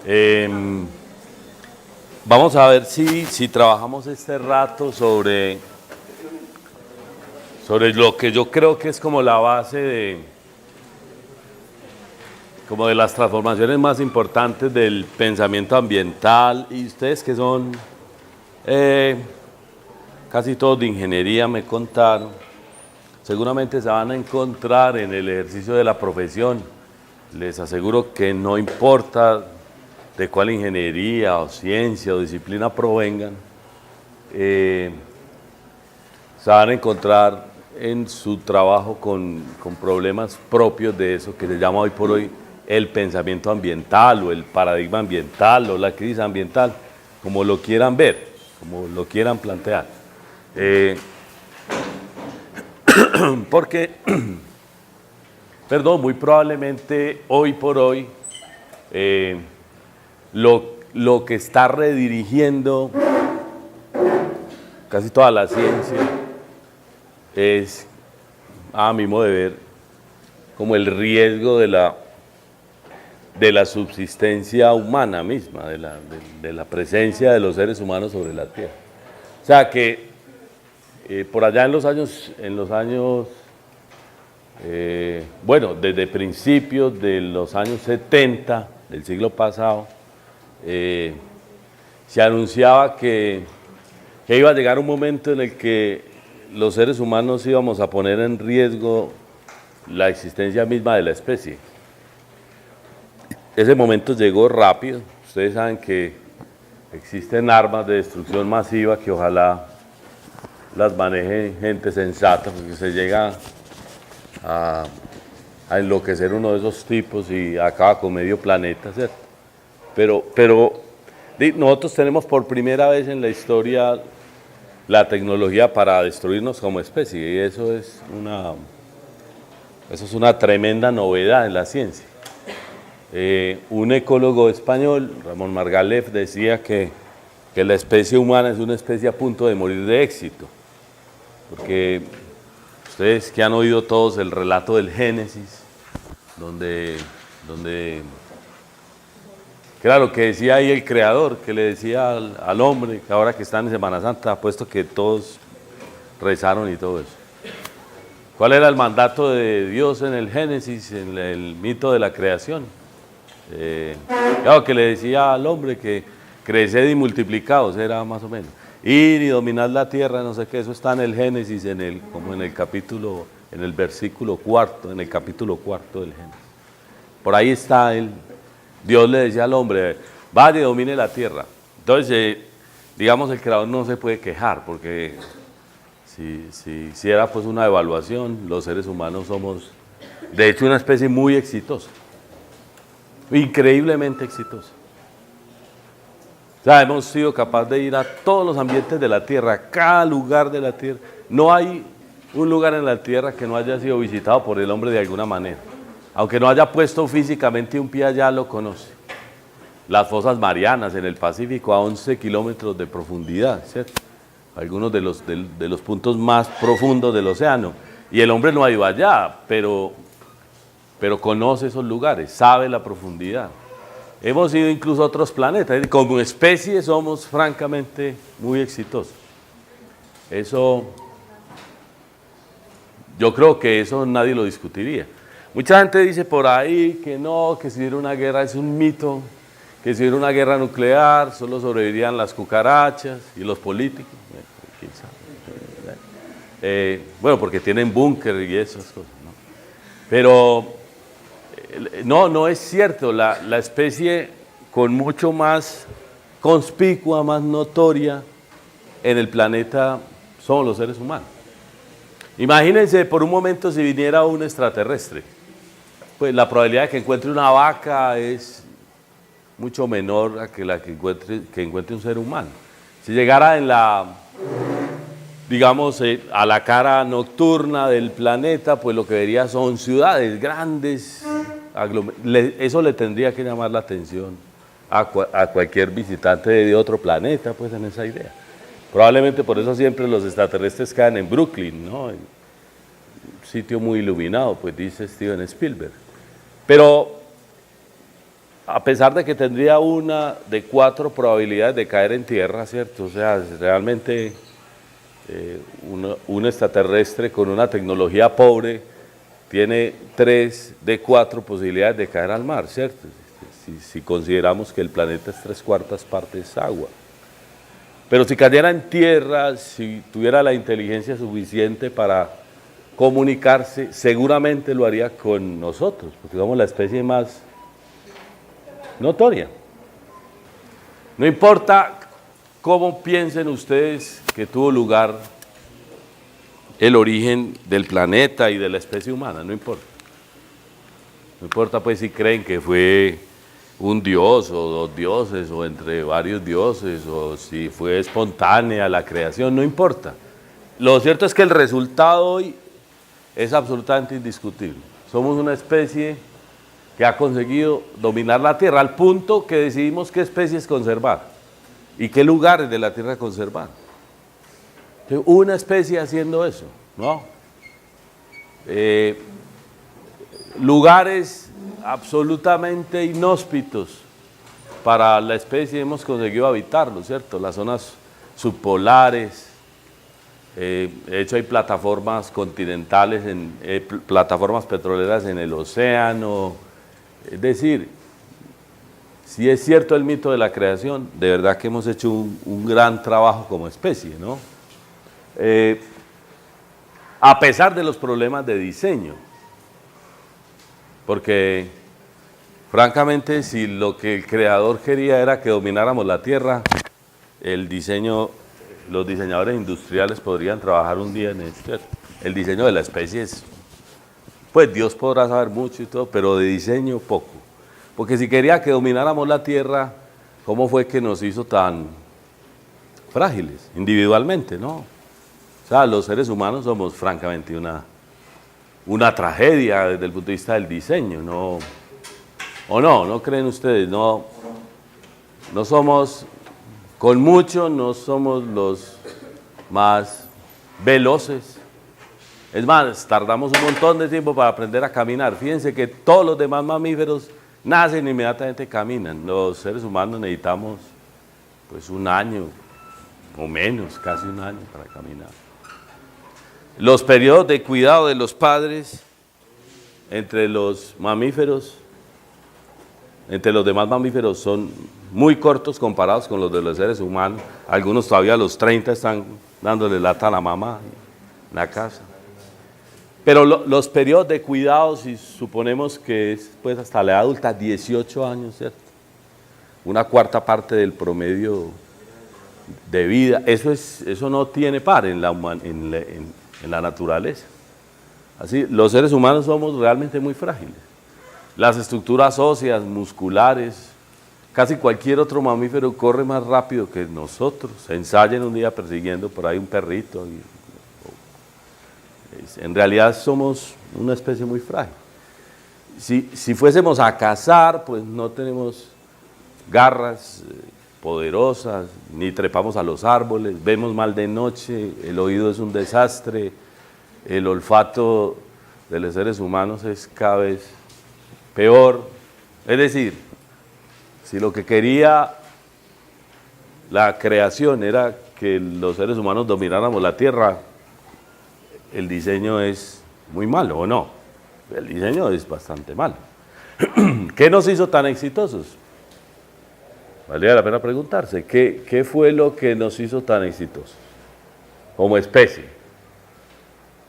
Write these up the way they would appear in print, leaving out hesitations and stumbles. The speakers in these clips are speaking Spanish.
Em, Vamos a ver si trabajamos este rato sobre lo que yo creo que es como la base como de las transformaciones más importantes del pensamiento ambiental. Y ustedes que son eh, casi todos de ingeniería me contaron, seguramente se van a encontrar en el ejercicio de la profesión. Les aseguro que no importa de cuál ingeniería o ciencia o disciplina provengan, se van a encontrar en su trabajo con problemas propios de eso que se llama hoy por hoy el pensamiento ambiental o el paradigma ambiental o la crisis ambiental, como lo quieran ver, como lo quieran plantear. Porque, perdón, muy probablemente hoy por hoy lo que está redirigiendo casi toda la ciencia es, a mi modo de ver, como el riesgo de la subsistencia humana misma, de la presencia de los seres humanos sobre la Tierra. O sea que por allá en los años bueno, desde principios de los años 70 del siglo pasado, se anunciaba que iba a llegar un momento en el que los seres humanos íbamos a poner en riesgo la existencia misma de la especie. Ese momento llegó rápido. Ustedes saben que existen armas de destrucción masiva que ojalá las maneje gente sensata, porque se llega a enloquecer uno de esos tipos y acaba con medio planeta, ¿cierto? Pero nosotros tenemos por primera vez en la historia la tecnología para destruirnos como especie, y eso es una tremenda novedad en la ciencia. Un ecólogo español, Ramón Margalef, decía que la especie humana es una especie a punto de morir de éxito, porque ustedes que han oído todos el relato del Génesis, donde claro, que decía ahí el Creador, que le decía al hombre, que ahora que están en Semana Santa, apuesto que todos rezaron y todo eso. ¿Cuál era el mandato de Dios en el Génesis, en el mito de la creación? Claro, que le decía al hombre que creced y multiplicaos, era más o menos. Ir y dominar la tierra, no sé qué, eso está en el Génesis, como en el capítulo, en el versículo cuarto, en el capítulo cuarto del Génesis. Por ahí está Dios le decía al hombre, vaya y domine la tierra. Entonces, digamos, el creador no se puede quejar, porque si era pues una evaluación, los seres humanos somos, de hecho, una especie muy exitosa, increíblemente exitosa. O sea, hemos sido capaces de ir a todos los ambientes de la tierra, a cada lugar de la tierra. No hay un lugar en la tierra que no haya sido visitado por el hombre de alguna manera. Aunque no haya puesto físicamente un pie allá, lo conoce. Las fosas marianas en el Pacífico a 11 kilómetros de profundidad, ¿cierto? Algunos de los puntos más profundos del océano. Y el hombre no ha ido allá, pero conoce esos lugares, sabe la profundidad. Hemos ido incluso a otros planetas. Como especie somos francamente muy exitosos. Eso, yo creo que eso nadie lo discutiría. Mucha gente dice por ahí que no, que si hubiera una guerra es un mito, que si hubiera una guerra nuclear solo sobrevivirían las cucarachas y los políticos. Bueno, porque tienen búnker y esas cosas, ¿no? Pero no es cierto. La especie con mucho más conspicua, más notoria en el planeta somos los seres humanos. Imagínense por un momento si viniera un extraterrestre. Pues la probabilidad de que encuentre una vaca es mucho menor a que la que encuentre un ser humano. Si llegara digamos, a la cara nocturna del planeta, pues lo que vería son ciudades grandes. Eso le tendría que llamar la atención a cualquier visitante de otro planeta, pues en esa idea. Probablemente por eso siempre los extraterrestres caen en Brooklyn, ¿no? En un sitio muy iluminado, pues dice Steven Spielberg. Pero a pesar de que tendría una de 4 probabilidades de caer en tierra, ¿cierto? O sea, realmente un extraterrestre con una tecnología pobre tiene 3 de 4 posibilidades de caer al mar, ¿cierto? Si consideramos que el planeta es 3/4 partes agua. Pero si cayera en tierra, si tuviera la inteligencia suficiente para comunicarse, seguramente lo haría con nosotros, porque somos la especie más notoria. No importa cómo piensen ustedes que tuvo lugar el origen del planeta y de la especie humana, no importa. No importa pues si creen que fue un dios o 2 dioses o entre varios dioses o si fue espontánea la creación, no importa. Lo cierto es que el resultado hoy es absolutamente indiscutible. Somos una especie que ha conseguido dominar la Tierra al punto que decidimos qué especies conservar y qué lugares de la Tierra conservar. Entonces, una especie haciendo eso, ¿no? Lugares absolutamente inhóspitos para la especie hemos conseguido habitarlo, ¿cierto? Las zonas subpolares, de hecho hay plataformas continentales, plataformas petroleras en el océano, es decir, si es cierto el mito de la creación, de verdad que hemos hecho un gran trabajo como especie, ¿no? A pesar de los problemas de diseño, porque francamente si lo que el creador quería era que domináramos la Tierra, los diseñadores industriales podrían trabajar un día en esto. El diseño de la especie es, pues Dios podrá saber mucho y todo, pero de diseño poco. Porque si quería que domináramos la Tierra, ¿cómo fue que nos hizo tan frágiles individualmente, no? O sea, los seres humanos somos francamente una tragedia desde el punto de vista del diseño, ¿no? ¿O no? ¿No creen ustedes? No somos, con mucho, no somos los más veloces. Es más, tardamos un montón de tiempo para aprender a caminar. Fíjense que todos los demás mamíferos nacen e inmediatamente caminan. Los seres humanos necesitamos pues 1 año o menos, casi 1 año para caminar. Los periodos de cuidado de los padres entre los mamíferos, entre los demás mamíferos son muy cortos comparados con los de los seres humanos. Algunos todavía a los 30 están dándole lata a la mamá en la casa. Pero los periodos de cuidado, si suponemos que es pues hasta la edad adulta, 18 años, ¿cierto? 1/4 parte del promedio de vida, eso no tiene par en la naturaleza. Así, los seres humanos somos realmente muy frágiles. Las estructuras óseas, musculares, casi cualquier otro mamífero corre más rápido que nosotros. Se ensayan un día persiguiendo por ahí un perrito. En realidad somos una especie muy frágil. Si fuésemos a cazar, pues no tenemos garras poderosas, ni trepamos a los árboles, vemos mal de noche, el oído es un desastre, el olfato de los seres humanos es cada vez peor. Es decir, si lo que quería la creación era que los seres humanos domináramos la Tierra, el diseño es muy malo, ¿o no? El diseño es bastante malo. ¿Qué nos hizo tan exitosos? Valdría la pena preguntarse, ¿qué fue lo que nos hizo tan exitosos como especie?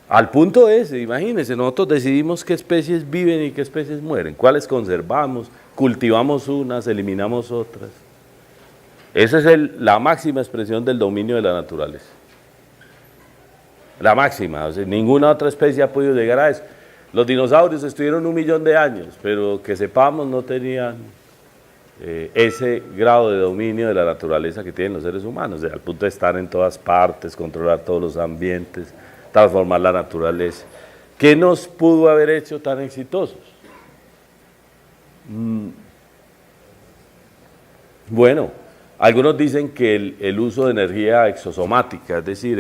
Al punto ese, imagínense, nosotros decidimos qué especies viven y qué especies mueren, cuáles conservamos, cultivamos unas, eliminamos otras. Esa es la máxima expresión del dominio de la naturaleza. La máxima, o sea, ninguna otra especie ha podido llegar a eso. Los dinosaurios estuvieron 1 millón de años, pero que sepamos no tenían ese grado de dominio de la naturaleza que tienen los seres humanos, o sea, al punto de estar en todas partes, controlar todos los ambientes, transformar la naturaleza. ¿Qué nos pudo haber hecho tan exitosos? Bueno, algunos dicen que el uso de energía exosomática, es decir,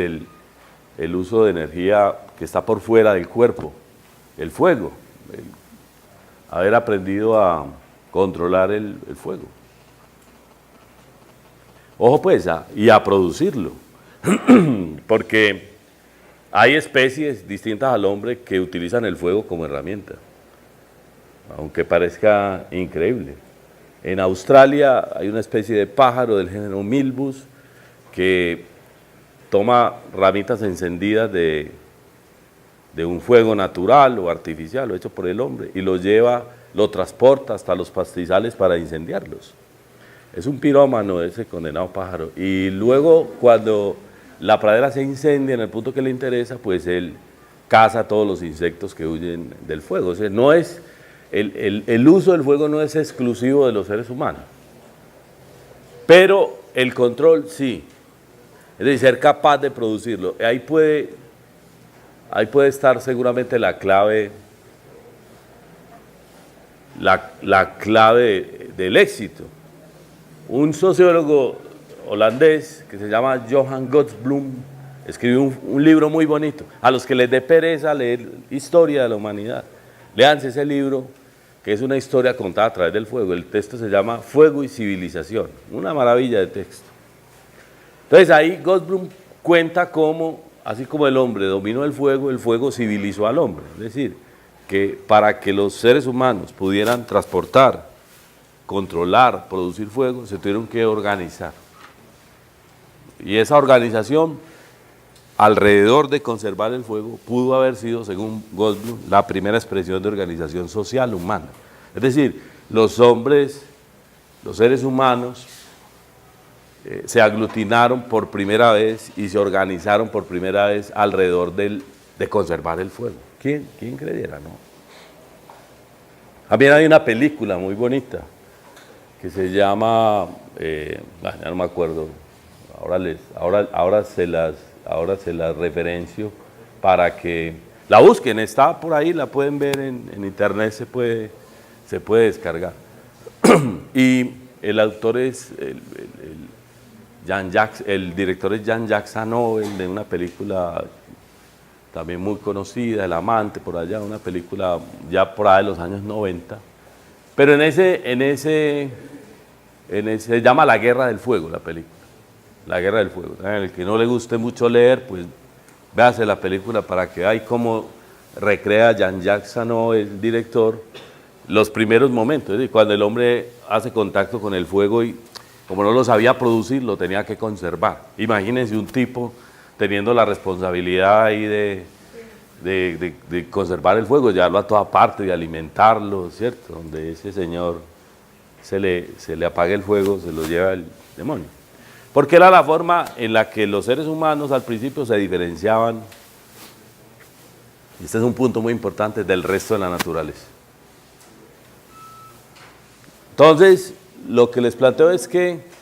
el uso de energía que está por fuera del cuerpo, el fuego, haber aprendido a controlar el fuego. Ojo pues, y a producirlo, porque hay especies distintas al hombre que utilizan el fuego como herramienta, aunque parezca increíble. En Australia hay una especie de pájaro del género Milbus que toma ramitas encendidas de un fuego natural o artificial o hecho por el hombre y lo transporta hasta los pastizales para incendiarlos. Es un pirómano ese condenado pájaro. Y luego cuando la pradera se incendia en el punto que le interesa, pues él caza todos los insectos que huyen del fuego. O sea, no es, el uso del fuego no es exclusivo de los seres humanos. Pero el control sí. Es decir, ser capaz de producirlo. Ahí puede estar seguramente la clave, la clave del éxito. Un sociólogo holandés que se llama Johan Gotsblum escribió un libro muy bonito. A los que les dé pereza leer historia de la humanidad, léanse ese libro, que es una historia contada a través del fuego. El texto se llama Fuego y Civilización, una maravilla de texto. Entonces ahí Gotsblum cuenta cómo, así como el hombre dominó el fuego civilizó al hombre. Es decir, que para que los seres humanos pudieran transportar, controlar, producir fuego, se tuvieron que organizar. Y esa organización, alrededor de conservar el fuego, pudo haber sido, según Goldblum, la primera expresión de organización social humana. Es decir, los hombres, los seres humanos, se aglutinaron por primera vez y se organizaron por primera vez alrededor de conservar el fuego. ¿Quién creyera, no? También hay una película muy bonita que se llama, ya no me acuerdo, ahora se las referencio para que la busquen, está por ahí, la pueden ver en internet, se puede descargar. Y el autor es, el director es Jean-Jacques Anouilh, de una película también muy conocida, El amante, por allá, una película ya por ahí de los años 90. Pero se llama La Guerra del Fuego, la película. La Guerra del Fuego. El que no le guste mucho leer, pues véase la película para que vean cómo recrea Jean-Jacques Anouilh, el director, los primeros momentos. Es decir, cuando el hombre hace contacto con el fuego y como no lo sabía producir, lo tenía que conservar. Imagínense un tipo teniendo la responsabilidad ahí de conservar el fuego, llevarlo a toda parte, de alimentarlo, ¿cierto? Donde ese señor se le apague el fuego, se lo lleva el demonio. Porque era la forma en la que los seres humanos al principio se diferenciaban, y este es un punto muy importante, del resto de la naturaleza. Entonces, lo que les planteo es que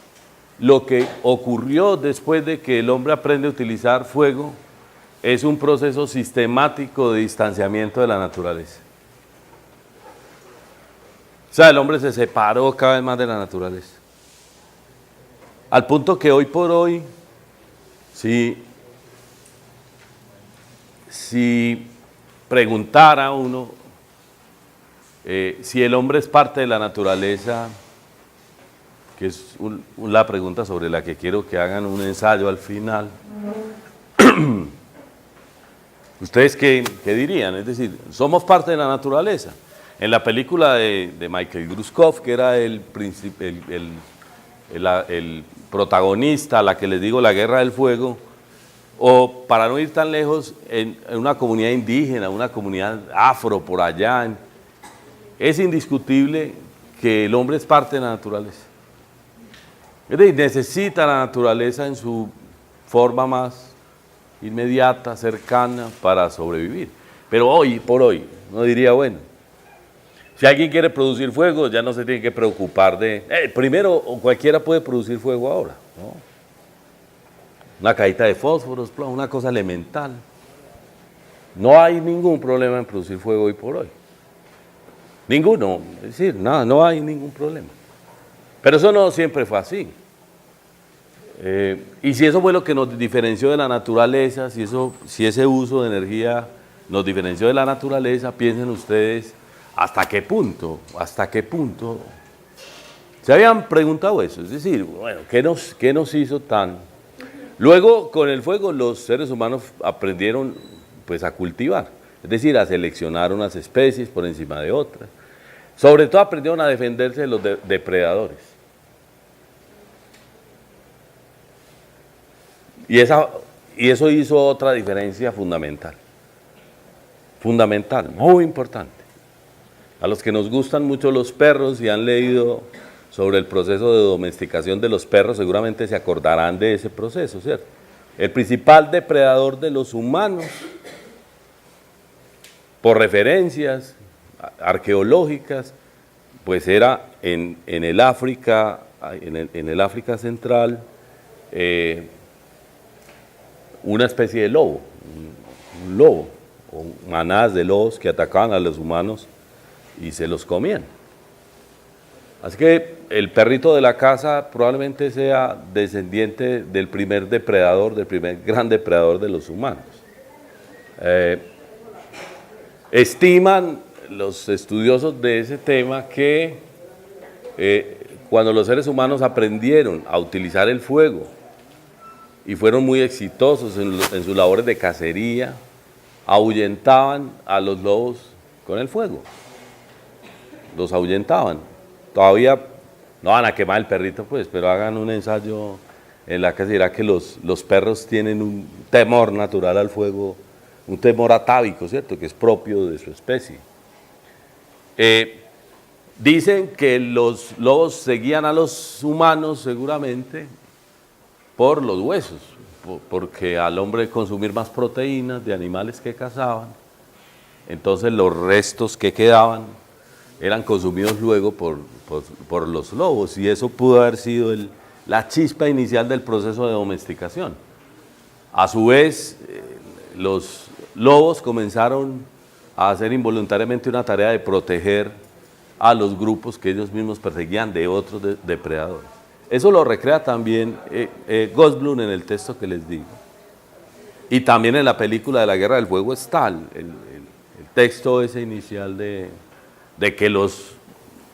lo que ocurrió después de que el hombre aprende a utilizar fuego es un proceso sistemático de distanciamiento de la naturaleza. O sea, el hombre se separó cada vez más de la naturaleza. Al punto que hoy por hoy, si preguntara a uno si el hombre es parte de la naturaleza, que es la pregunta sobre la que quiero que hagan un ensayo al final, ¿ustedes qué dirían? Es decir, somos parte de la naturaleza. En la película de Michael Grushoff, que era el protagonista, a la que les digo La Guerra del Fuego, o para no ir tan lejos, en una comunidad indígena, una comunidad afro por allá, es indiscutible que el hombre es parte de la naturaleza. Es decir, necesita la naturaleza en su forma más inmediata, cercana, para sobrevivir. Pero hoy por hoy, no diría, bueno, si alguien quiere producir fuego, ya no se tiene que preocupar de... primero, cualquiera puede producir fuego ahora, ¿no? Una cajita de fósforos, una cosa elemental. No hay ningún problema en producir fuego hoy por hoy. Ninguno, es decir, nada, no hay ningún problema. Pero eso no siempre fue así. Y si eso fue lo que nos diferenció de la naturaleza, si ese uso de energía nos diferenció de la naturaleza, piensen ustedes hasta qué punto Se habían preguntado eso, es decir, bueno, qué nos hizo tan? Luego, con el fuego, los seres humanos aprendieron pues, a cultivar, es decir, a seleccionar unas especies por encima de otras. Sobre todo aprendieron a defenderse de los depredadores. Y eso hizo otra diferencia fundamental. Fundamental, muy importante. A los que nos gustan mucho los perros y han leído sobre el proceso de domesticación de los perros, seguramente se acordarán de ese proceso, ¿cierto? El principal depredador de los humanos, por referencias arqueológicas, pues era en el África central, una especie de lobo, un lobo, o manadas de lobos que atacaban a los humanos y se los comían. Así que el perrito de la casa probablemente sea descendiente del primer depredador, del primer gran depredador de los humanos. Estiman los estudiosos de ese tema que cuando los seres humanos aprendieron a utilizar el fuego y fueron muy exitosos en sus labores de cacería, ahuyentaban a los lobos con el fuego. Los ahuyentaban. Todavía no van a quemar el perrito, pues, pero hagan un ensayo en la que se dirá que los perros tienen un temor natural al fuego, un temor atávico, ¿cierto?, que es propio de su especie. Dicen que los lobos seguían a los humanos seguramente por los huesos, porque al hombre consumir más proteínas de animales que cazaban, entonces los restos que quedaban eran consumidos luego por los lobos, y eso pudo haber sido la chispa inicial del proceso de domesticación. A su vez, los lobos comenzaron a hacer involuntariamente una tarea de proteger a los grupos que ellos mismos perseguían de otros depredadores. Eso lo recrea también Goldblum en el texto que les digo. Y también en la película de la Guerra del Fuego está el texto ese inicial de que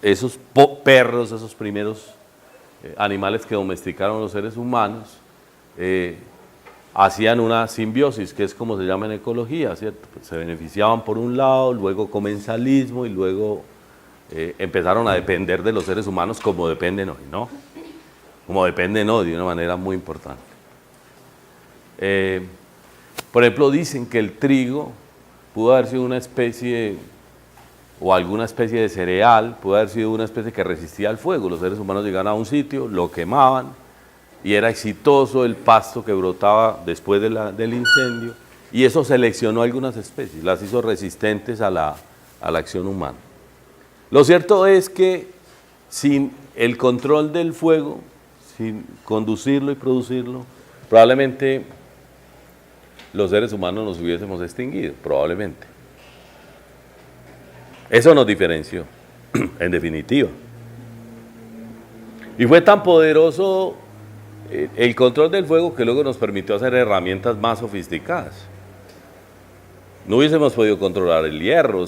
esos perros, esos primeros animales que domesticaron los seres humanos, hacían una simbiosis, que es como se llama en ecología, ¿cierto? Pues se beneficiaban por un lado, luego comensalismo y luego empezaron a depender de los seres humanos como dependen hoy, ¿no? Como dependen hoy de una manera muy importante. Por ejemplo, dicen que el trigo pudo haber sido una especie o alguna especie de cereal, pudo haber sido una especie que resistía al fuego. Los seres humanos llegaban a un sitio, lo quemaban y era exitoso el pasto que brotaba después del incendio, y eso seleccionó algunas especies, las hizo resistentes a la acción humana. Lo cierto es que sin el control del fuego, sin conducirlo y producirlo, probablemente los seres humanos nos hubiésemos extinguido, probablemente. Eso nos diferenció, en definitiva. Y fue tan poderoso el control del fuego que luego nos permitió hacer herramientas más sofisticadas. No hubiésemos podido controlar el hierro,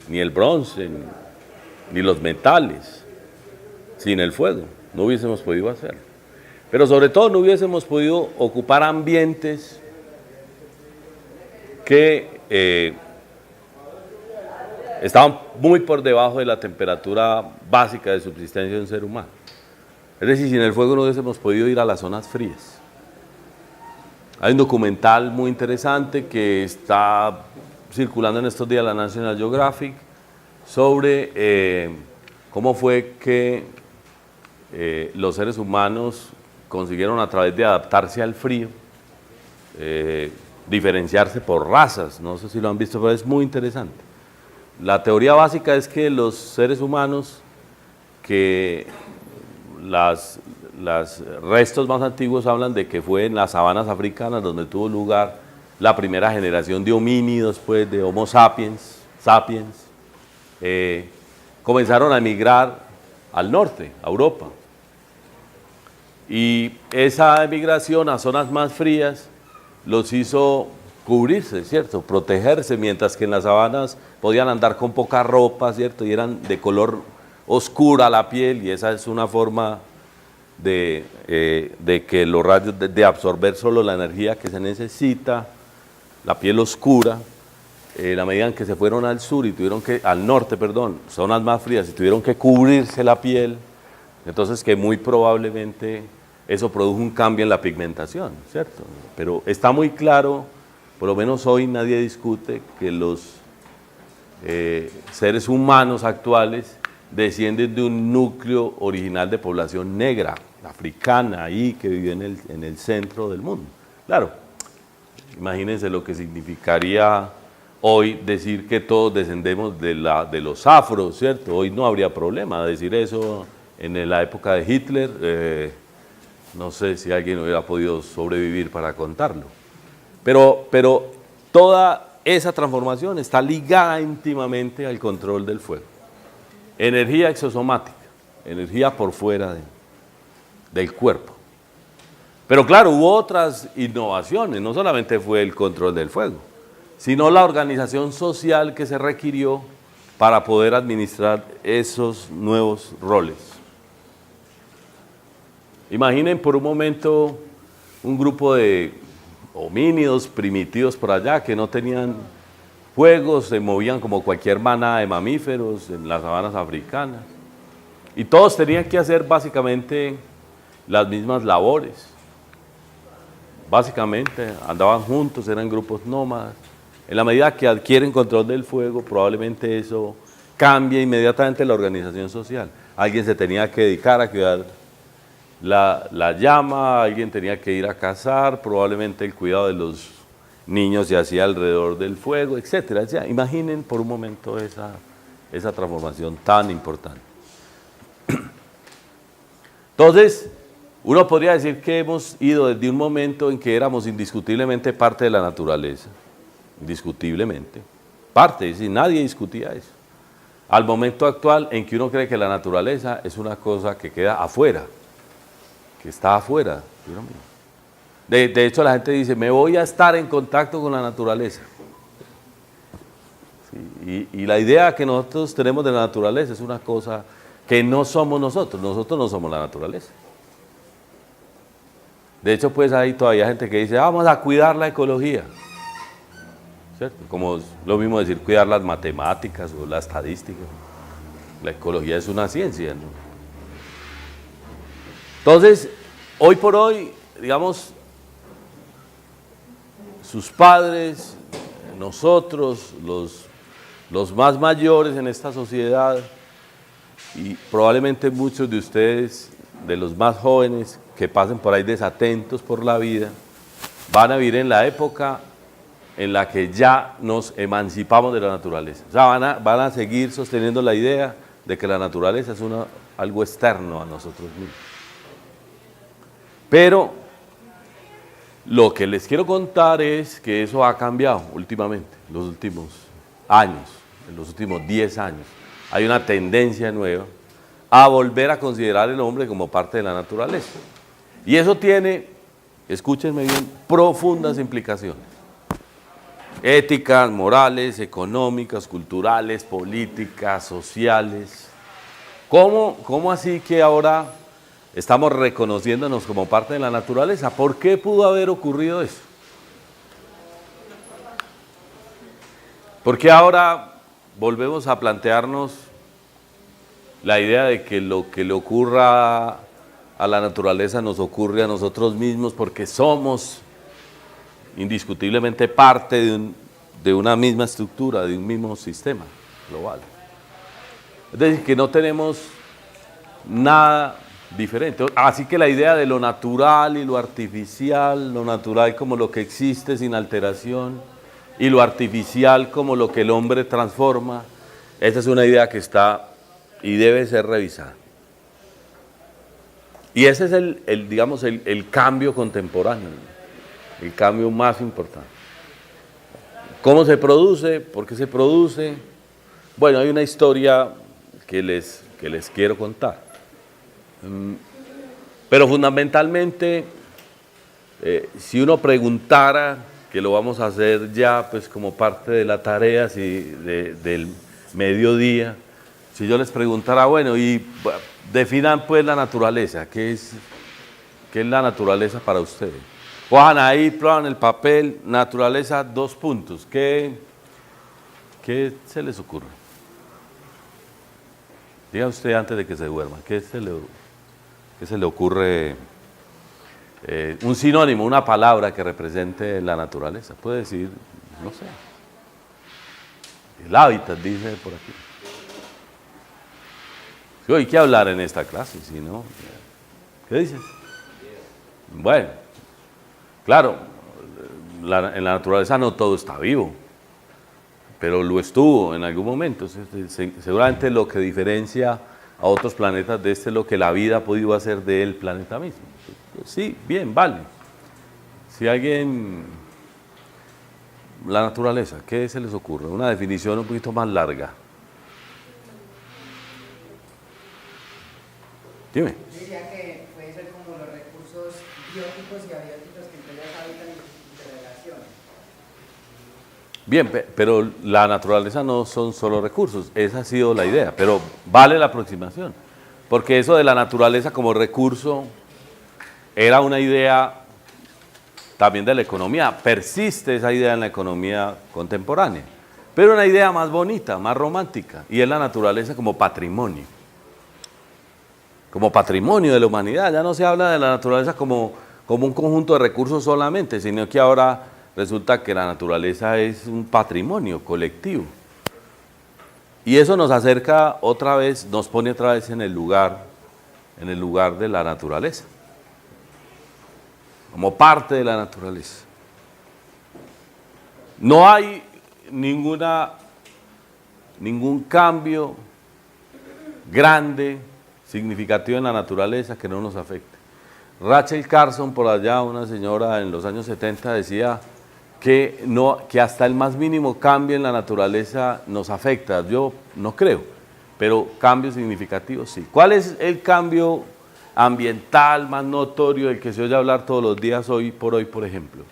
ni el bronce, ni los metales, sin el fuego. No hubiésemos podido hacerlo. Pero sobre todo no hubiésemos podido ocupar ambientes que estaban muy por debajo de la temperatura básica de subsistencia de un ser humano. Es decir, sin el fuego no hubiésemos podido ir a las zonas frías. Hay un documental muy interesante que está circulando en estos días en la National Geographic sobre cómo fue que los seres humanos consiguieron, a través de adaptarse al frío, diferenciarse por razas. No sé si lo han visto, pero es muy interesante. La teoría básica es que los seres humanos, que los restos más antiguos hablan de que fue en las sabanas africanas donde tuvo lugar la primera generación de homínidos, pues, de Homo sapiens, comenzaron a emigrar al norte, a Europa. Y esa emigración a zonas más frías los hizo cubrirse, ¿cierto?, protegerse, mientras que en las sabanas podían andar con poca ropa, ¿cierto?, y eran de color oscura la piel y esa es una forma de que los rayos, de absorber solo la energía que se necesita, la piel oscura. La medida en que se fueron al sur y al norte, perdón, zonas más frías y tuvieron que cubrirse la piel, entonces que muy probablemente eso produjo un cambio en la pigmentación, ¿cierto? Pero está muy claro, por lo menos hoy nadie discute que los seres humanos actuales descienden de un núcleo original de población negra, africana, ahí que vive en el centro del mundo. Claro, imagínense lo que significaría hoy decir que todos descendemos de los afros, ¿cierto? Hoy no habría problema decir eso. En la época de Hitler, no sé si alguien hubiera podido sobrevivir para contarlo. Pero toda esa transformación está ligada íntimamente al control del fuego. Energía exosomática, energía por fuera del cuerpo. Pero claro, hubo otras innovaciones, no solamente fue el control del fuego, sino la organización social que se requirió para poder administrar esos nuevos roles. Imaginen por un momento un grupo de homínidos primitivos por allá que no tenían fuegos, se movían como cualquier manada de mamíferos en las sabanas africanas. Y todos tenían que hacer básicamente las mismas labores. Básicamente andaban juntos, eran grupos nómadas. En la medida que adquieren control del fuego, probablemente eso cambia inmediatamente la organización social. Alguien se tenía que dedicar a cuidar la llama, alguien tenía que ir a cazar, probablemente el cuidado de los niños se hacía alrededor del fuego, etcétera. O sea, imaginen por un momento esa transformación tan importante. Entonces, uno podría decir que hemos ido desde un momento en que éramos indiscutiblemente parte de la naturaleza, indiscutiblemente, parte, es decir, nadie discutía eso, al momento actual en que uno cree que la naturaleza es una cosa que queda afuera, que está afuera de uno mismo. De hecho, la gente dice, me voy a estar en contacto con la naturaleza. Sí, y la idea que nosotros tenemos de la naturaleza es una cosa que no somos nosotros no somos la naturaleza. De hecho, pues hay todavía gente que dice, vamos a cuidar la ecología, ¿cierto? Como lo mismo decir cuidar las matemáticas o la estadística. La ecología es una ciencia, ¿no? Entonces, hoy por hoy, digamos, sus padres, nosotros, los más mayores en esta sociedad, y probablemente muchos de ustedes, de los más jóvenes, que pasen por ahí desatentos por la vida, van a vivir en la época en la que ya nos emancipamos de la naturaleza. O sea, van a seguir sosteniendo la idea de que la naturaleza es algo externo a nosotros mismos. Pero lo que les quiero contar es que eso ha cambiado últimamente, en los últimos años, en los últimos 10 años. Hay una tendencia nueva a volver a considerar el hombre como parte de la naturaleza. Y eso tiene, escúchenme bien, profundas implicaciones. Éticas, morales, económicas, culturales, políticas, sociales. ¿Cómo así que ahora estamos reconociéndonos como parte de la naturaleza? ¿Por qué pudo haber ocurrido eso? ¿Por qué ahora volvemos a plantearnos la idea de que lo que le ocurra a la naturaleza nos ocurre a nosotros mismos porque somos indiscutiblemente parte de una misma estructura, de un mismo sistema global? Es decir, que no tenemos nada diferente. Así que la idea de lo natural y lo artificial, lo natural como lo que existe sin alteración y lo artificial como lo que el hombre transforma, esa es una idea que está y debe ser revisada. Y ese es digamos, el cambio contemporáneo, el cambio más importante. ¿Cómo se produce? ¿Por qué se produce? Bueno, hay una historia que les quiero contar. Pero fundamentalmente, si uno preguntara, que lo vamos a hacer ya pues como parte de la tarea del mediodía, Si yo les preguntara, bueno, y definan pues la naturaleza, ¿qué es la naturaleza para ustedes? Cojan ahí, prueban el papel, naturaleza, 2 puntos. ¿Qué se les ocurre? Diga usted antes de que se duerma, ¿qué se le ocurre? Un sinónimo, una palabra que represente la naturaleza. Puede decir, no sé, el hábitat, dice por aquí. Sí, hay que hablar en esta clase, si no, ¿qué dices? Bueno, claro, en la naturaleza no todo está vivo, pero lo estuvo en algún momento. Seguramente lo que diferencia a otros planetas de este es lo que la vida ha podido hacer del planeta mismo. Sí, bien, vale. Si alguien, la naturaleza, ¿qué se les ocurre? Una definición un poquito más larga. Dime. Yo diría que puede ser como los recursos bióticos y abióticos que entre ellas habitan y se relacionan. Bien, pero la naturaleza no son solo recursos, esa ha sido la idea, pero vale la aproximación, porque eso de la naturaleza como recurso era una idea también de la economía, persiste esa idea en la economía contemporánea, pero una idea más bonita, más romántica, y es la naturaleza como patrimonio de la humanidad. Ya no se habla de la naturaleza como un conjunto de recursos solamente, sino que ahora resulta que la naturaleza es un patrimonio colectivo. Y eso nos acerca otra vez, nos pone otra vez en el lugar de la naturaleza, como parte de la naturaleza. No hay ningún cambio grande, significativo en la naturaleza que no nos afecte. Rachel Carson, por allá, una señora en los años 70, decía que hasta el más mínimo cambio en la naturaleza nos afecta. Yo no creo, pero cambios significativos sí. ¿Cuál es el cambio ambiental más notorio del que se oye hablar todos los días hoy, por ejemplo?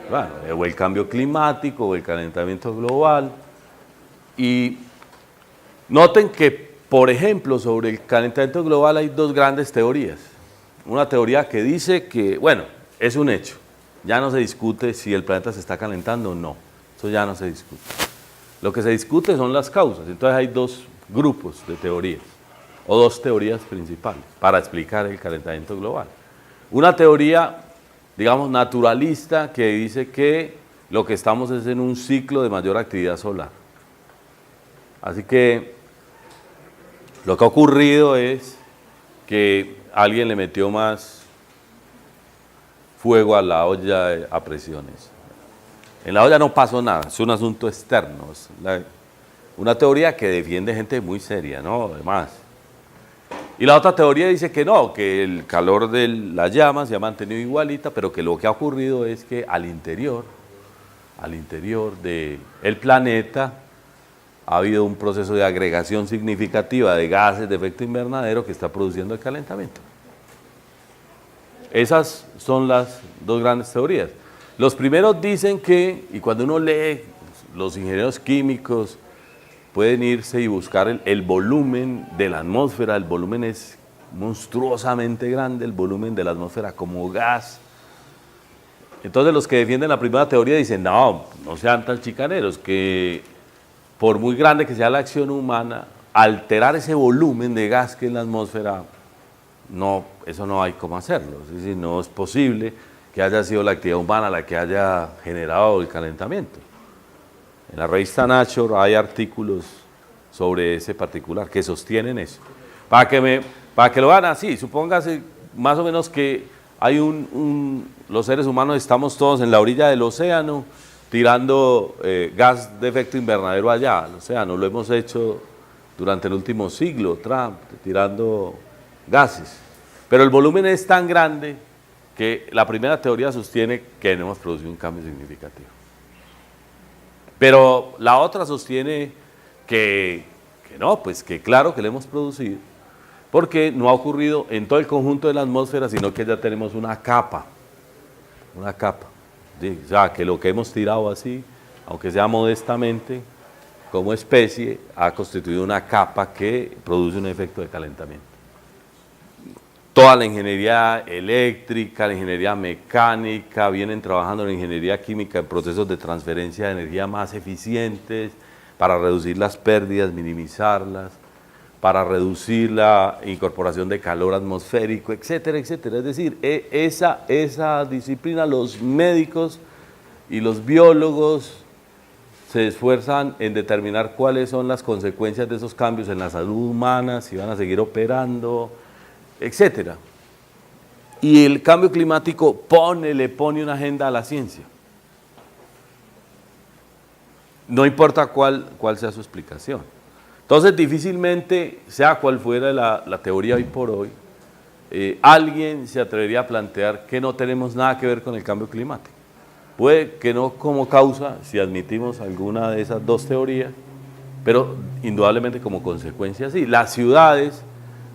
Bueno, o el cambio climático, o el calentamiento global. Y noten que, por ejemplo, sobre el calentamiento global hay 2 grandes teorías. Una teoría que dice que, bueno, es un hecho, ya no se discute si el planeta se está calentando o no, eso ya no se discute. Lo que se discute son las causas, entonces hay 2 grupos de teorías, o 2 teorías principales para explicar el calentamiento global. Una teoría, digamos, naturalista, que dice que lo que estamos es en un ciclo de mayor actividad solar. Así que lo que ha ocurrido es que alguien le metió más fuego a la olla a presiones. En la olla no pasó nada, es un asunto externo. Es una teoría que defiende gente muy seria, ¿no? Además. Y la otra teoría dice que no, que el calor de la llama se ha mantenido igualita, pero que lo que ha ocurrido es que al interior del planeta ha habido un proceso de agregación significativa de gases de efecto invernadero que está produciendo el calentamiento. Esas son las 2 grandes teorías. Los primeros dicen que, y cuando uno lee, los ingenieros químicos pueden irse y buscar el volumen de la atmósfera. El volumen es monstruosamente grande, el volumen de la atmósfera como gas. Entonces los que defienden la primera teoría dicen, no sean tan chicaneros, que por muy grande que sea la acción humana, alterar ese volumen de gas que es la atmósfera, no, eso no hay cómo hacerlo. Es decir, no es posible que haya sido la actividad humana la que haya generado el calentamiento. En la revista Nature hay artículos sobre ese particular que sostienen eso. Para que lo vean así, supóngase más o menos que hay los seres humanos estamos todos en la orilla del océano tirando gas de efecto invernadero allá al océano. Lo hemos hecho durante el último siglo, Trump, tirando gases. Pero el volumen es tan grande que la primera teoría sostiene que no hemos producido un cambio significativo. Pero la otra sostiene que no, pues que claro que lo hemos producido, porque no ha ocurrido en todo el conjunto de la atmósfera, sino que ya tenemos una capa. ¿Sí? O sea, que lo que hemos tirado así, aunque sea modestamente, como especie, ha constituido una capa que produce un efecto de calentamiento. Toda la ingeniería eléctrica, la ingeniería mecánica, vienen trabajando en la ingeniería química en procesos de transferencia de energía más eficientes para reducir las pérdidas, minimizarlas, para reducir la incorporación de calor atmosférico, etcétera, etcétera. Es decir, esa disciplina, los médicos y los biólogos se esfuerzan en determinar cuáles son las consecuencias de esos cambios en la salud humana, si van a seguir operando, etcétera. Y el cambio climático le pone una agenda a la ciencia. No importa cuál sea su explicación. Entonces, difícilmente, sea cual fuera la teoría hoy por hoy, alguien se atrevería a plantear que no tenemos nada que ver con el cambio climático. Puede que no como causa, si admitimos alguna de esas dos teorías, pero indudablemente como consecuencia sí. Las ciudades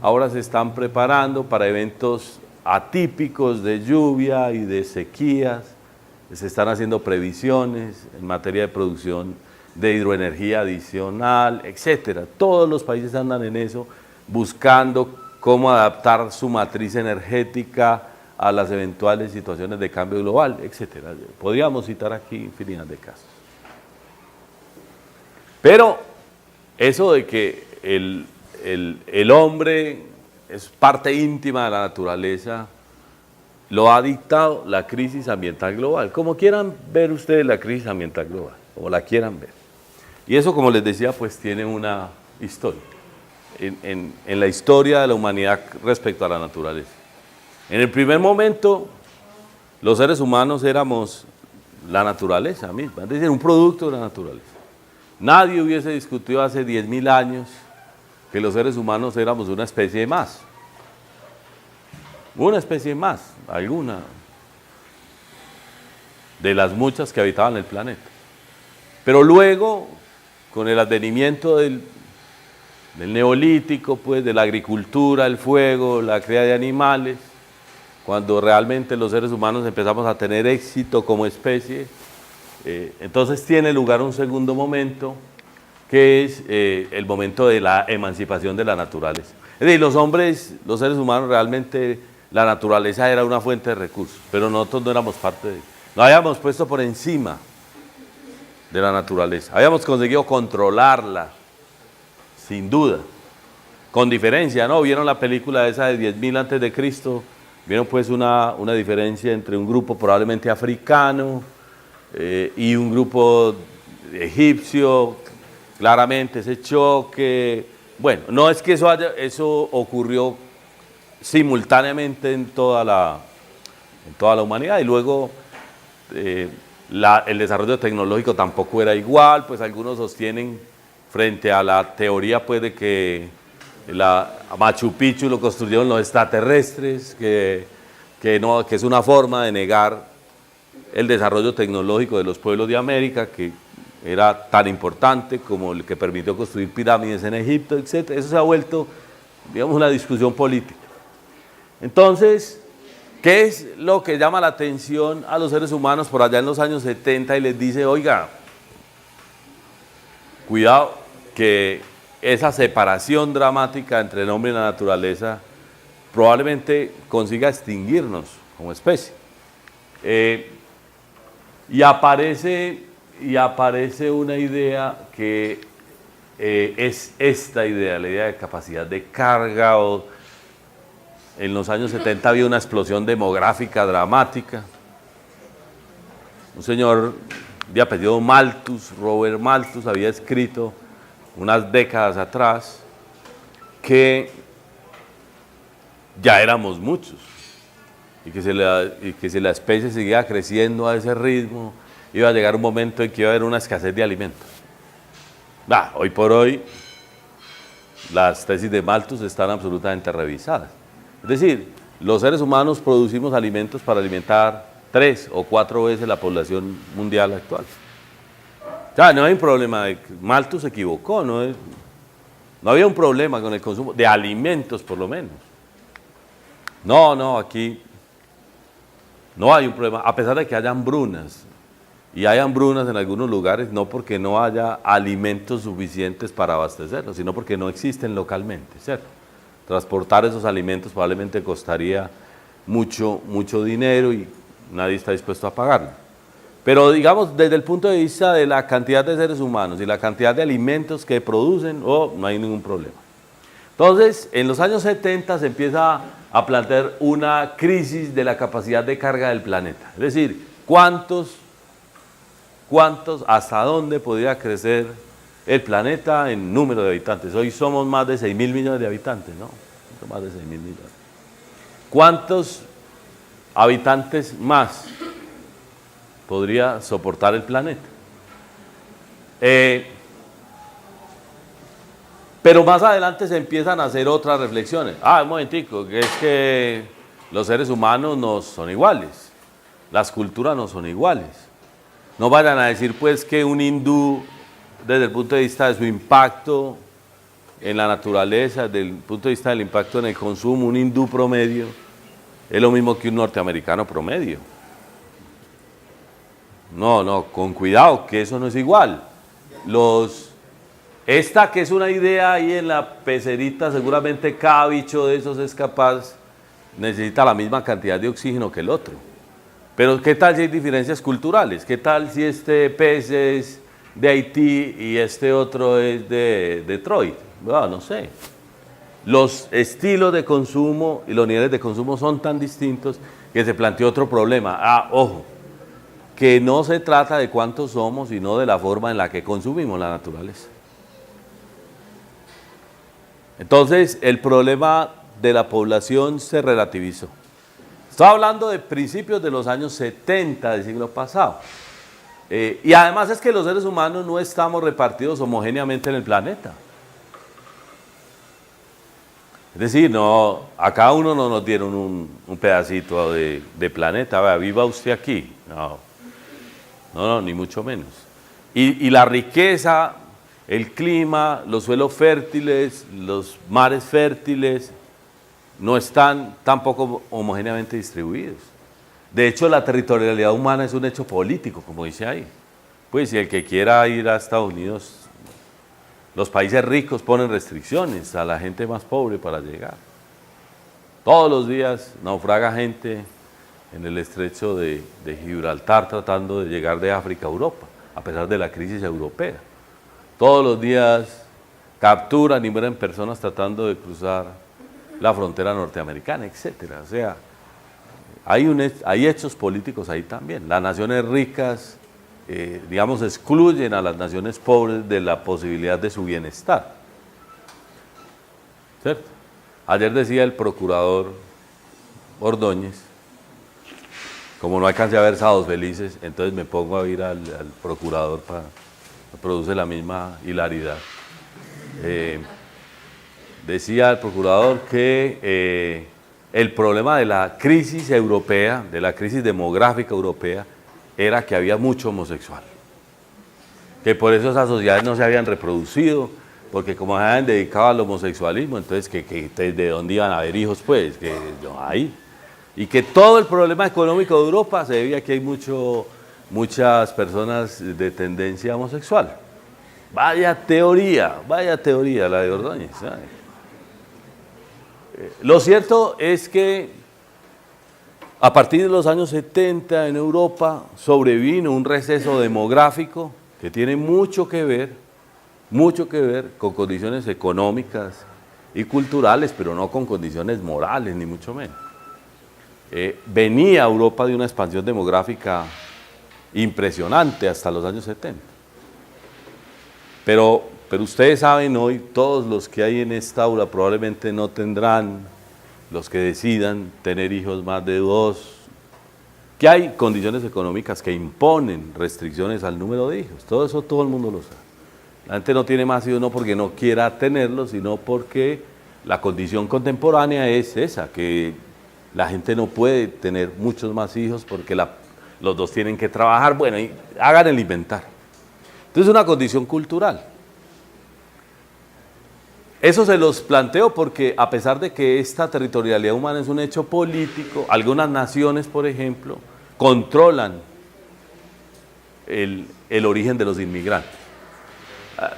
ahora se están preparando para eventos atípicos de lluvia y de sequías, se están haciendo previsiones en materia de producción de hidroenergía adicional, etcétera. Todos los países andan en eso, buscando cómo adaptar su matriz energética a las eventuales situaciones de cambio global, etcétera. Podríamos citar aquí infinidad de casos. Pero eso de que el hombre es parte íntima de la naturaleza, lo ha dictado la crisis ambiental global. Como quieran ver ustedes la crisis ambiental global, como la quieran ver. Y eso, como les decía, pues tiene una historia, en la historia de la humanidad respecto a la naturaleza. En el primer momento, los seres humanos éramos la naturaleza misma, es decir, un producto de la naturaleza. Nadie hubiese discutido hace 10.000 años que los seres humanos éramos una especie más. Una especie más, alguna de las muchas que habitaban el planeta. Pero luego, con el advenimiento del neolítico, pues, de la agricultura, el fuego, la cría de animales, cuando realmente los seres humanos empezamos a tener éxito como especie, entonces tiene lugar un segundo momento, que es el momento de la emancipación de la naturaleza. Es decir, los seres humanos realmente, la naturaleza era una fuente de recursos, pero nosotros no éramos parte de ella. Nos habíamos puesto por encima de la naturaleza, habíamos conseguido controlarla, sin duda, con diferencia, ¿no? ¿Vieron la película esa de 10.000 antes de Cristo? Vieron pues una diferencia entre un grupo probablemente africano y un grupo egipcio, claramente ese choque. Bueno, no es que eso ocurrió simultáneamente en toda la humanidad, y luego el desarrollo tecnológico tampoco era igual, pues algunos sostienen frente a la teoría pues de que Machu Picchu lo construyeron los extraterrestres, que es una forma de negar el desarrollo tecnológico de los pueblos de América, que era tan importante como el que permitió construir pirámides en Egipto, etc. Eso se ha vuelto, digamos, una discusión política. Entonces, ¿qué es lo que llama la atención a los seres humanos por allá en los años 70 y les dice, oiga, cuidado, que esa separación dramática entre el hombre y la naturaleza probablemente consiga extinguirnos como especie? Y aparece una idea que es esta idea, la idea de capacidad de carga. En los años 70 había una explosión demográfica dramática. Un señor de apellido Malthus, Robert Malthus, había escrito unas décadas atrás que ya éramos muchos y que si la especie seguía creciendo a ese ritmo, iba a llegar un momento en que iba a haber una escasez de alimentos. Hoy por hoy las tesis de Malthus están absolutamente revisadas. Es decir, los seres humanos producimos alimentos para alimentar 3 o 4 veces la población mundial actual. O sea, no hay un problema, Malthus se equivocó, no había un problema con el consumo de alimentos, por lo menos. No, aquí no hay un problema, a pesar de que haya hambrunas y hay hambrunas en algunos lugares, no porque no haya alimentos suficientes para abastecerlos, sino porque no existen localmente, ¿cierto? Transportar esos alimentos probablemente costaría mucho dinero y nadie está dispuesto a pagarlo. Pero digamos, desde el punto de vista de la cantidad de seres humanos y la cantidad de alimentos que producen, no hay ningún problema. Entonces, en los años 70 se empieza a plantear una crisis de la capacidad de carga del planeta. Es decir, hasta dónde podría crecer el planeta en número de habitantes. Hoy somos más de 6.000 millones de habitantes, ¿no? Más de 6.000 millones. ¿Cuántos habitantes más podría soportar el planeta? Pero más adelante se empiezan a hacer otras reflexiones. Un momentico, que es que los seres humanos no son iguales, las culturas no son iguales. No vayan a decir pues que un hindú, desde el punto de vista de su impacto en la naturaleza, desde el punto de vista del impacto en el consumo, un hindú promedio es lo mismo que un norteamericano promedio. No, con cuidado, que eso no es igual. Esta que es una idea ahí en la pecerita, seguramente cada bicho de esos es capaz, necesita la misma cantidad de oxígeno que el otro. Pero ¿qué tal si hay diferencias culturales? ¿Qué tal si este pez es de Haití y este otro es de Detroit? No sé. Los estilos de consumo y los niveles de consumo son tan distintos que se planteó otro problema. Ojo, que no se trata de cuántos somos, sino de la forma en la que consumimos la naturaleza. Entonces, el problema de la población se relativizó. Estoy hablando de principios de los años 70 del siglo pasado. Y además es que los seres humanos no estamos repartidos homogéneamente en el planeta. Es decir, a cada uno no nos dieron un pedacito de planeta. Vea, viva usted aquí. No, ni mucho menos. Y la riqueza, el clima, los suelos fértiles, los mares fértiles, no están tampoco homogéneamente distribuidos. De hecho, la territorialidad humana es un hecho político, como dice ahí. Pues si el que quiera ir a Estados Unidos, los países ricos ponen restricciones a la gente más pobre para llegar. Todos los días naufraga gente en el estrecho de Gibraltar tratando de llegar de África a Europa, a pesar de la crisis europea. Todos los días capturan y mueren personas tratando de cruzar la frontera norteamericana, etcétera. O sea, hay hechos políticos ahí también. Las naciones ricas, digamos, excluyen a las naciones pobres de la posibilidad de su bienestar. ¿Cierto? Ayer decía el procurador Ordóñez, como no alcancé a ver Sábados Felices, entonces me pongo a oír al procurador para produce la misma hilaridad. Decía el procurador que el problema de la crisis europea, de la crisis demográfica europea, era que había mucho homosexual. Que por eso esas sociedades no se habían reproducido, porque como se habían dedicado al homosexualismo, entonces que ¿de dónde iban a haber hijos? Pues, que no hay. Y que todo el problema económico de Europa se debía a que hay muchas personas de tendencia homosexual. Vaya teoría la de Ordóñez. Lo cierto es que a partir de los años 70 en Europa sobrevino un receso demográfico que tiene mucho que ver con condiciones económicas y culturales, pero no con condiciones morales, ni mucho menos. Venía Europa de una expansión demográfica impresionante hasta los años 70. Pero ustedes saben hoy, todos los que hay en esta aula probablemente no tendrán, los que decidan tener hijos más de 2, que hay condiciones económicas que imponen restricciones al número de hijos. Todo eso todo el mundo lo sabe. La gente no tiene más hijos no porque no quiera tenerlos, sino porque la condición contemporánea es esa, que la gente no puede tener muchos más hijos porque los dos tienen que trabajar. Bueno, y hagan el inventario. Entonces es una condición cultural. Eso se los planteo porque a pesar de que esta territorialidad humana es un hecho político, algunas naciones, por ejemplo, controlan el origen de los inmigrantes.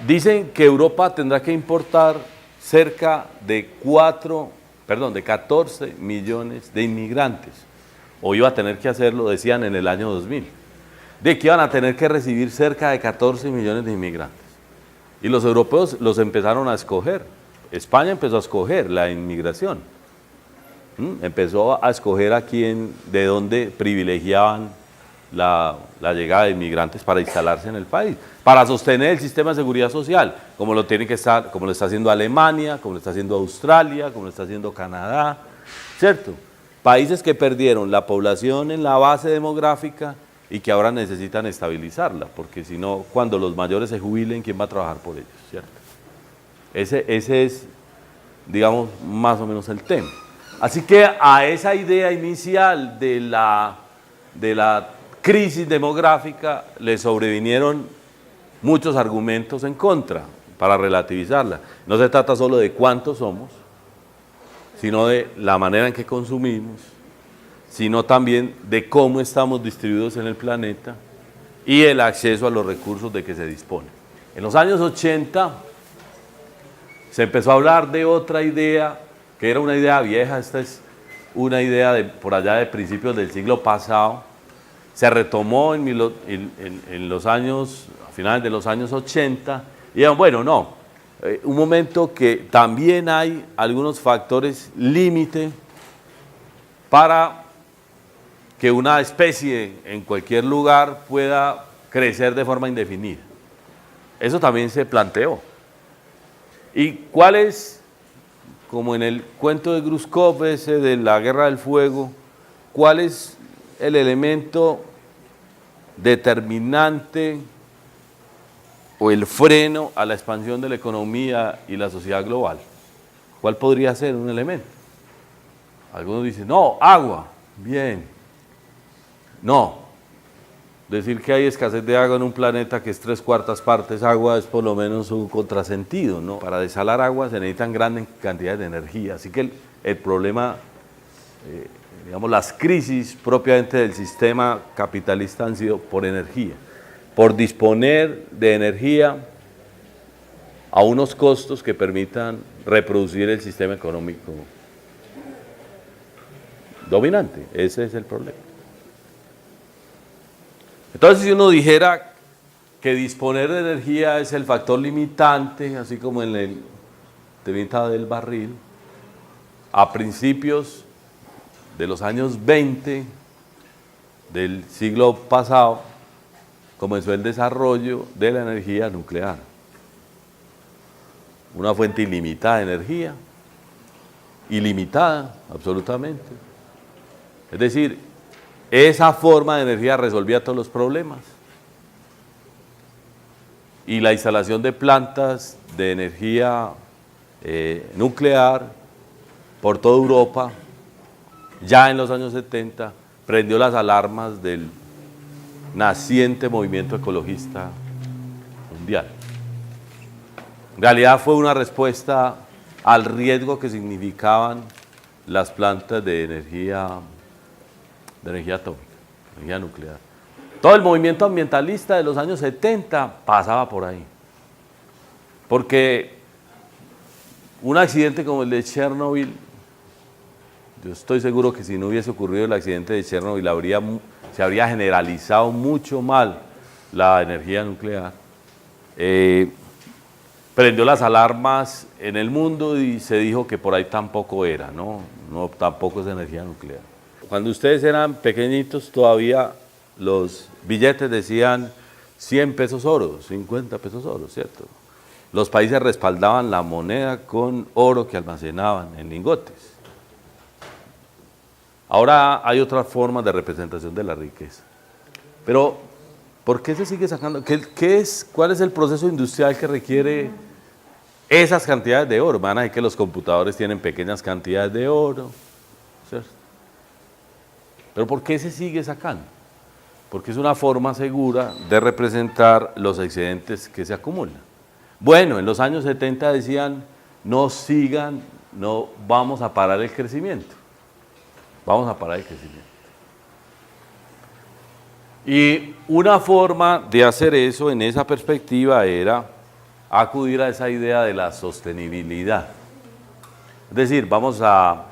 Dicen que Europa tendrá que importar cerca de 14 millones de inmigrantes, o iba a tener que hacerlo, decían, en el año 2000, de que iban a tener que recibir cerca de 14 millones de inmigrantes. Y los europeos los empezaron a escoger. España empezó a escoger la inmigración. Empezó a escoger de dónde privilegiaban la llegada de inmigrantes para instalarse en el país, para sostener el sistema de seguridad social, como lo está haciendo Alemania, como lo está haciendo Australia, como lo está haciendo Canadá, ¿cierto? Países que perdieron la población en la base demográfica y que ahora necesitan estabilizarla, porque si no, cuando los mayores se jubilen, ¿quién va a trabajar por ellos, cierto? Ese es, digamos, más o menos el tema. Así que a esa idea inicial de la crisis demográfica le sobrevinieron muchos argumentos en contra para relativizarla. No se trata solo de cuántos somos, sino de la manera en que consumimos, sino también de cómo estamos distribuidos en el planeta y el acceso a los recursos de que se dispone. En los años 80 se empezó a hablar de otra idea, que era una idea vieja. Esta es una idea por allá de principios del siglo pasado. Se retomó a finales de los años 80, y dijeron, bueno, no, un momento que también hay algunos factores límite para que una especie en cualquier lugar pueda crecer de forma indefinida. Eso también se planteó. ¿Y cuál es, como en el cuento de Gruzkov ese de la Guerra del Fuego, cuál es el elemento determinante o el freno a la expansión de la economía y la sociedad global? ¿Cuál podría ser un elemento? Algunos dicen, no, agua, bien. No, decir que hay escasez de agua en un planeta que es 3/4 partes agua es por lo menos un contrasentido, ¿no? Para desalar agua se necesitan grandes cantidades de energía, así que el problema, digamos, las crisis propiamente del sistema capitalista han sido por energía, por disponer de energía a unos costos que permitan reproducir el sistema económico dominante. Ese es el problema. Entonces, si uno dijera que disponer de energía es el factor limitante, así como en el tema del barril, a principios de los años 20 del siglo pasado comenzó el desarrollo de la energía nuclear. Una fuente ilimitada de energía, ilimitada absolutamente. Es decir, esa forma de energía resolvía todos los problemas. Y la instalación de plantas de energía nuclear por toda Europa, ya en los años 70, prendió las alarmas del naciente movimiento ecologista mundial. En realidad fue una respuesta al riesgo que significaban las plantas de energía atómica, energía nuclear. Todo el movimiento ambientalista de los años 70 pasaba por ahí. Porque un accidente como el de Chernobyl, yo estoy seguro que si no hubiese ocurrido el accidente de Chernobyl se habría generalizado mucho mal la energía nuclear. Prendió las alarmas en el mundo y se dijo que por ahí tampoco era, ¿no? No, tampoco es energía nuclear. Cuando ustedes eran pequeñitos todavía los billetes decían 100 pesos oro, 50 pesos oro, ¿cierto? Los países respaldaban la moneda con oro que almacenaban en lingotes. Ahora hay otras formas de representación de la riqueza. Pero, ¿por qué se sigue sacando? ¿Cuál es el proceso industrial que requiere esas cantidades de oro? Van a decir que los computadores tienen pequeñas cantidades de oro, ¿cierto? Pero ¿por qué se sigue sacando? Porque es una forma segura de representar los excedentes que se acumulan. Bueno, en los años 70 decían, no vamos a parar el crecimiento. Vamos a parar el crecimiento. Y una forma de hacer eso en esa perspectiva era acudir a esa idea de la sostenibilidad. Es decir, vamos a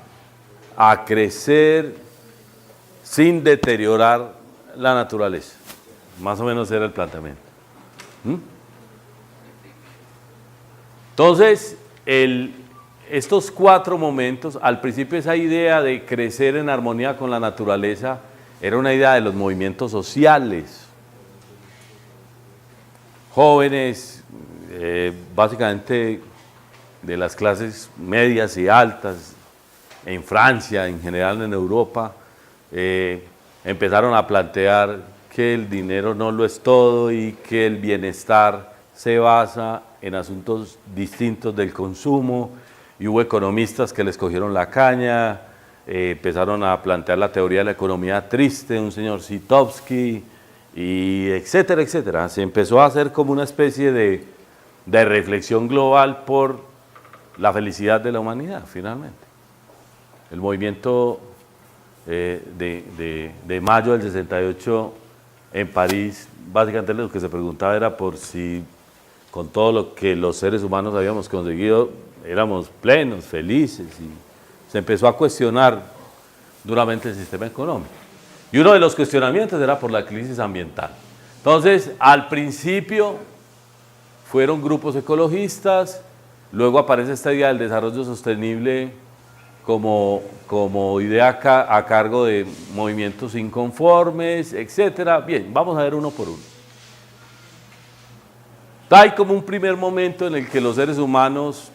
crecer sin deteriorar la naturaleza. Más o menos era el planteamiento. Entonces, estos 4 momentos, al principio esa idea de crecer en armonía con la naturaleza era una idea de los movimientos sociales. Jóvenes, básicamente de las clases medias y altas, en Francia, en general en Europa, empezaron a plantear que el dinero no lo es todo y que el bienestar se basa en asuntos distintos del consumo, y hubo economistas que les cogieron la caña, empezaron a plantear la teoría de la economía triste, un señor Sitovsky, y etcétera, etcétera. Se empezó a hacer como una especie de reflexión global por la felicidad de la humanidad, finalmente. El movimiento de mayo del 68 en París, básicamente lo que se preguntaba era por si con todo lo que los seres humanos habíamos conseguido éramos plenos, felices, y se empezó a cuestionar duramente el sistema económico. Y uno de los cuestionamientos era por la crisis ambiental. Entonces, al principio fueron grupos ecologistas, luego aparece esta idea del desarrollo sostenible como idea a cargo de movimientos inconformes, etcétera. Bien, vamos a ver uno por uno. Hay como un primer momento en el que los seres humanos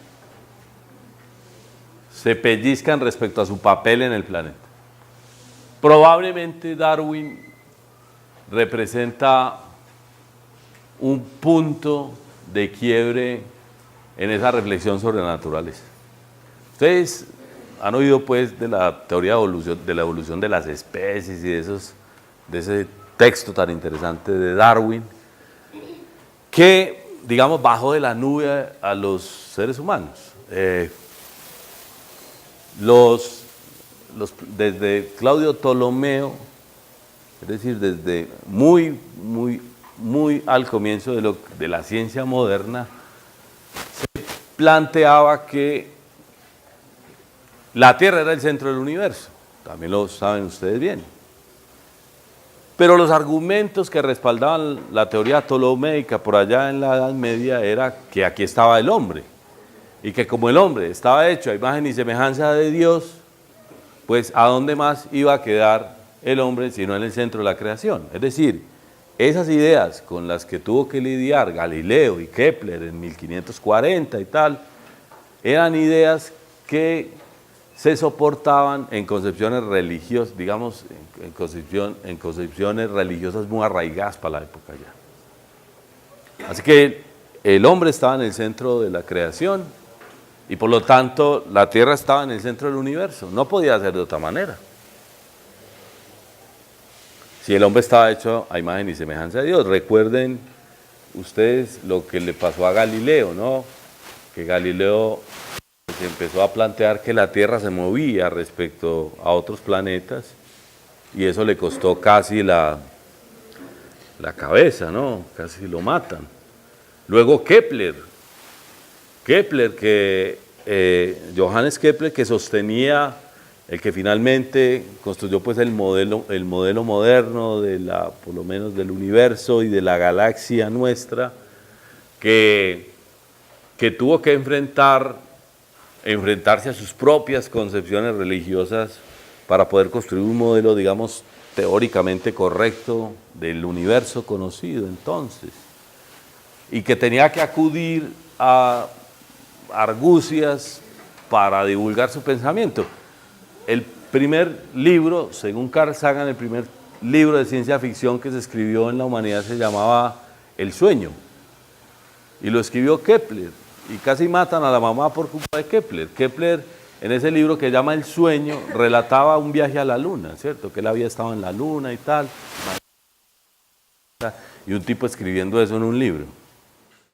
se pellizcan respecto a su papel en el planeta. Probablemente Darwin representa un punto de quiebre en esa reflexión sobre la naturaleza. Ustedes han oído pues de la teoría de la evolución de las especies y de ese texto tan interesante de Darwin, que, digamos, bajó de la nube a los seres humanos. Desde Claudio Ptolomeo, es decir, desde muy al comienzo de la ciencia moderna, se planteaba que la Tierra era el centro del universo. También lo saben ustedes bien. Pero los argumentos que respaldaban la teoría ptolomeica por allá en la Edad Media era que aquí estaba el hombre, y que como el hombre estaba hecho a imagen y semejanza de Dios, pues ¿a dónde más iba a quedar el hombre sino en el centro de la creación? Es decir, esas ideas con las que tuvo que lidiar Galileo y Kepler en 1540 y tal, eran ideas que se soportaban en concepciones religiosas, digamos, en concepciones religiosas muy arraigadas para la época ya. Así que el hombre estaba en el centro de la creación y por lo tanto la Tierra estaba en el centro del universo. No podía ser de otra manera. Si el hombre estaba hecho a imagen y semejanza de Dios. Recuerden ustedes lo que le pasó a Galileo, ¿no? Que Galileo se empezó a plantear que la Tierra se movía respecto a otros planetas y eso le costó casi la cabeza, ¿no? Casi lo matan. Luego Johannes Kepler, que sostenía, el que finalmente construyó pues el modelo moderno por lo menos del universo y de la galaxia nuestra, que tuvo que enfrentarse a sus propias concepciones religiosas para poder construir un modelo, digamos, teóricamente correcto del universo conocido entonces, y que tenía que acudir a argucias para divulgar su pensamiento. El primer libro, según Carl Sagan, el primer libro de ciencia ficción que se escribió en la humanidad se llamaba El sueño, y lo escribió Kepler, y casi matan a la mamá por culpa de Kepler. Kepler, en ese libro que llama El sueño, relataba un viaje a la luna, ¿cierto? Que él había estado en la luna y tal, y un tipo escribiendo eso en un libro.